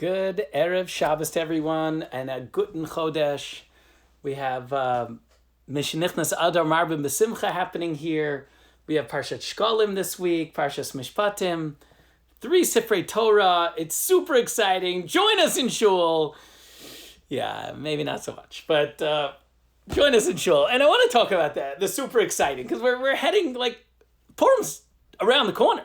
Good Erev Shabbos to everyone, and a Guten Chodesh. We have Mishnichnas Adar Marbim B'Simcha happening here. We have Parshat Shkolim this week, Parshat Mishpatim, 3 Sifrei Torah. It's super exciting. Join us in Shul. Yeah, maybe not so much, but join us in Shul. And I want to talk about that, the super exciting, because we're heading, Purim's around the corner.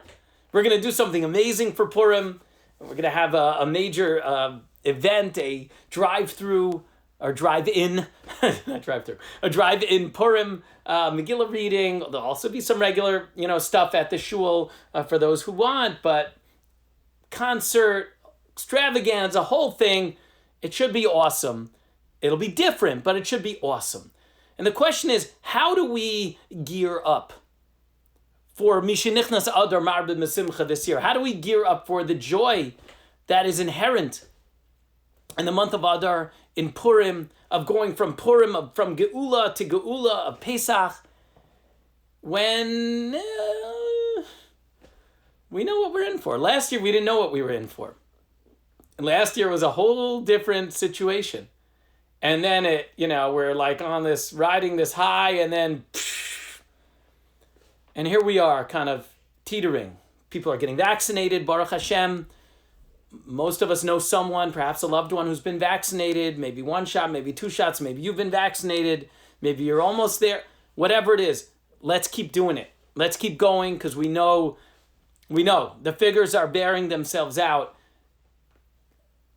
We're going to do something amazing for Purim. We're going to have a major event, a drive-through, or drive-in, not drive-through, a drive-in Purim Megillah reading. There'll also be some regular, stuff at the shul for those who want, but concert, extravaganza, whole thing, it should be awesome. It'll be different, but it should be awesome. And the question is, how do we gear up for Mishnichnas Adar Marbim B'Simcha this year? How do we gear up for the joy that is inherent in the month of Adar, in Purim, of going from Purim, from Geula to Geula, of Pesach, when we know what we're in for? Last year, we didn't know what we were in for. And last year was a whole different situation. And then we're on this, riding this high, and then and here we are, kind of teetering. People are getting vaccinated, Baruch Hashem. Most of us know someone, perhaps a loved one, who's been vaccinated, maybe 1 shot, maybe 2 shots, maybe you've been vaccinated, maybe you're almost there. Whatever it is, let's keep doing it. Let's keep going, because we know the figures are bearing themselves out.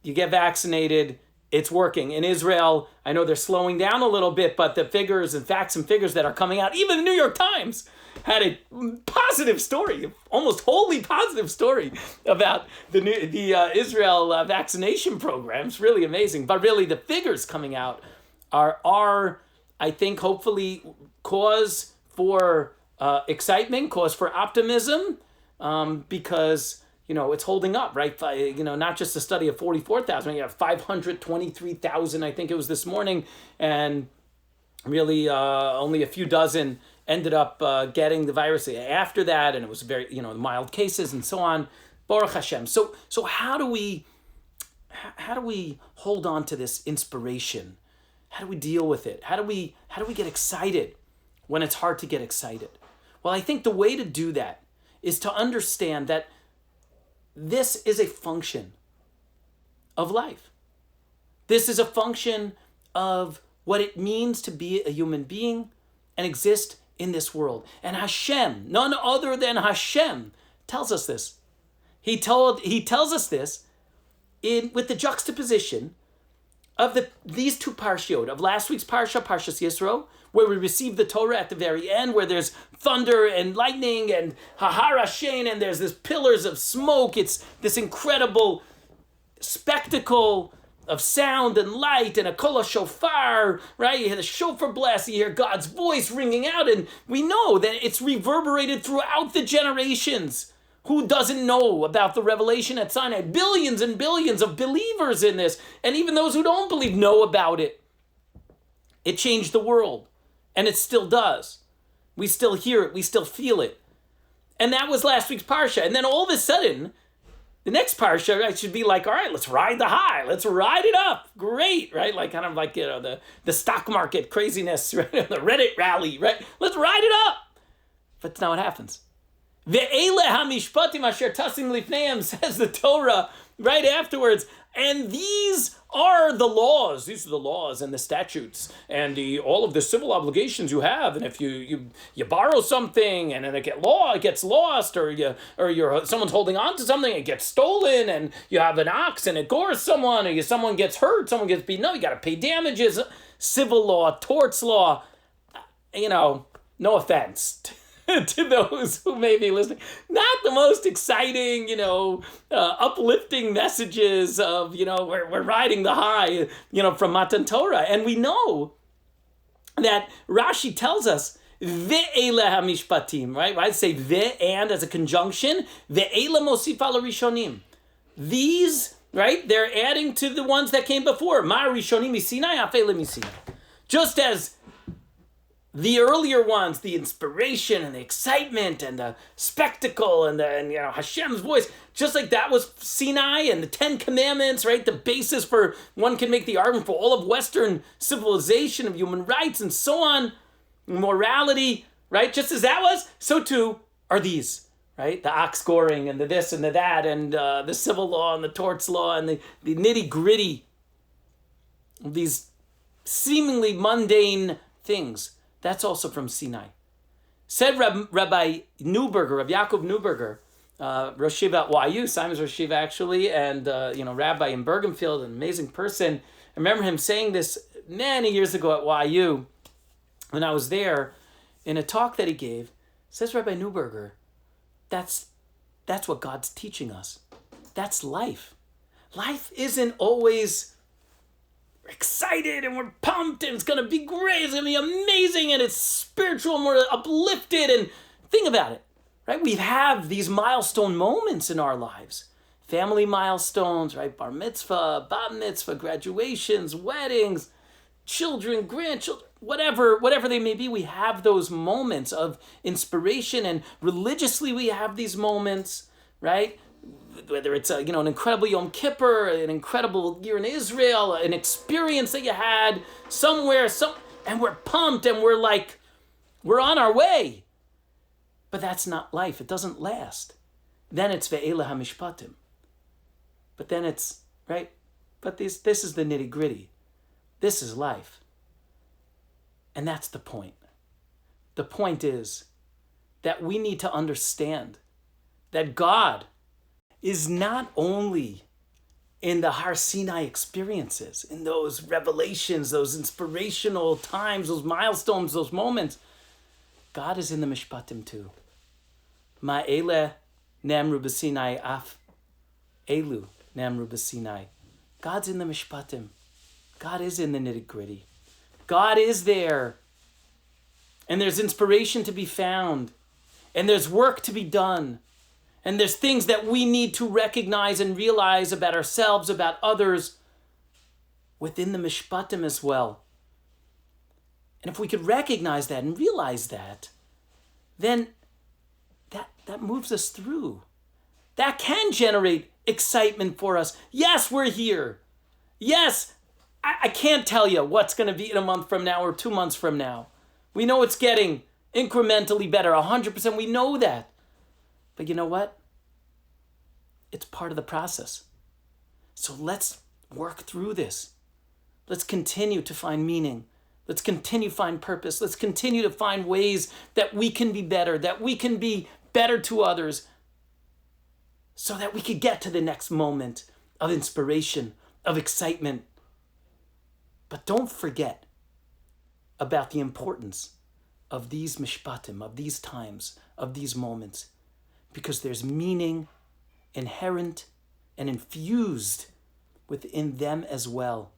You get vaccinated, it's working. In Israel, I know they're slowing down a little bit, but the figures and facts and figures that are coming out, even the New York Times had a positive story, almost wholly positive story about the Israel vaccination programs. Really amazing. But really, the figures coming out are I think, hopefully cause for excitement, cause for optimism, because it's holding up, right? Not just a study of 44,000, you have 523,000, I think it was this morning, and really only a few dozen ended up getting the virus after that, and it was very, mild cases and so on. Baruch Hashem. So how do we hold on to this inspiration? How do we deal with it? How do we get excited when it's hard to get excited? Well, I think the way to do that is to understand that this is a function of life. This is a function of what it means to be a human being and exist in this world. And Hashem, none other than Hashem, tells us this. He tells us this with the juxtaposition of these 2 parshiot, of last week's parsha, Parshas Yisro, where we receive the Torah at the very end, where there's thunder and lightning and Hahar Hashem, and there's this pillars of smoke. It's this incredible spectacle of sound and light and a kol shofar, right? You hear the shofar blast, you hear God's voice ringing out, and we know that it's reverberated throughout the generations. Who doesn't know about the revelation at Sinai? Billions and billions of believers in this, and even those who don't believe know about it. It changed the world, and it still does. We still hear it, we still feel it. And that was last week's parsha, and then all of a sudden, the next parsha, right, should be all right, let's ride the high. Let's ride it up. Great, right? The stock market craziness, right? The Reddit rally, right? Let's ride it up. But that's not what happens. Ve'ele ha-mishpatim asher tasim lifneim, says the Torah right afterwards. And these are the laws. These are the laws and the statutes and all of the civil obligations you have. And if you borrow something and then it gets lost, or someone's holding on to something, it gets stolen, and you have an ox and it gores someone, or someone gets hurt, someone gets beaten. No, you got to pay damages. Civil law, torts law. No offense to those who may be listening, not the most exciting, uplifting messages of, we're riding the high, from Matan Torah. And we know that Rashi tells us, ve'ele ha-mishpatim, right? Right? Say ve and as a conjunction, ve'ele mosif al rishonim. These, right? They're adding to the ones that came before. Ma rishonim misinai, afele misinai. Just as the earlier ones, the inspiration and the excitement and the spectacle and Hashem's voice, just like that was Sinai and the Ten Commandments, right? The basis for, one can make the argument for all of Western civilization, of human rights and so on, morality, right? Just as that was, so too are these, right? The ox goring and the this and the that and the civil law and the torts law and the nitty gritty of these seemingly mundane things. That's also from Sinai. Said Rabbi Neuberger, of Yaakov Neuberger, Rosh Yeshiva at YU, Simon's Rosh Yeshiva actually, and rabbi in Bergenfield, an amazing person. I remember him saying this many years ago at YU, when I was there, in a talk that he gave. Says Rabbi Neuberger, that's what God's teaching us. That's life. Life isn't always excited and we're pumped and it's going to be great, it's going to be amazing and it's spiritual and we're uplifted. And think about it, right? We have these milestone moments in our lives. Family milestones, right? Bar mitzvah, bat mitzvah, graduations, weddings, children, grandchildren, whatever they may be. We have those moments of inspiration, and religiously we have these moments, right? Whether it's an incredible Yom Kippur, an incredible year in Israel, an experience that you had somewhere, and we're pumped and we're on our way. But that's not life. It doesn't last. Then it's ve'ela hamishpatim. But then it's, right? But this is the nitty gritty. This is life. And that's the point. The point is that we need to understand that God is not only in the Har Sinai experiences, in those revelations, those inspirational times, those milestones, those moments. God is in the Mishpatim too. Ma'ele nemru b'Sinai af elu nemru b'Sinai. God's in the Mishpatim. God is in the nitty-gritty. God is there. And there's inspiration to be found. And there's work to be done. And there's things that we need to recognize and realize about ourselves, about others, within the Mishpatim as well. And if we could recognize that and realize that, then that moves us through. That can generate excitement for us. Yes, we're here. Yes, I can't tell you what's going to be in a month from now or 2 months from now. We know it's getting incrementally better, 100%. We know that. But you know what? It's part of the process. So let's work through this. Let's continue to find meaning. Let's continue to find purpose. Let's continue to find ways that we can be better, that we can be better to others, so that we could get to the next moment of inspiration, of excitement. But don't forget about the importance of these mishpatim, of these times, of these moments, because there's meaning inherent and infused within them as well.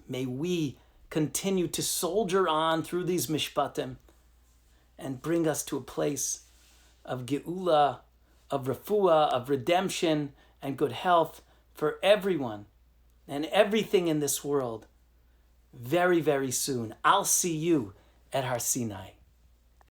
May we continue to soldier on through these mishpatim and bring us to a place of geula, of refuah, of redemption and good health for everyone and everything in this world very, very soon. I'll see you at Har Sinai.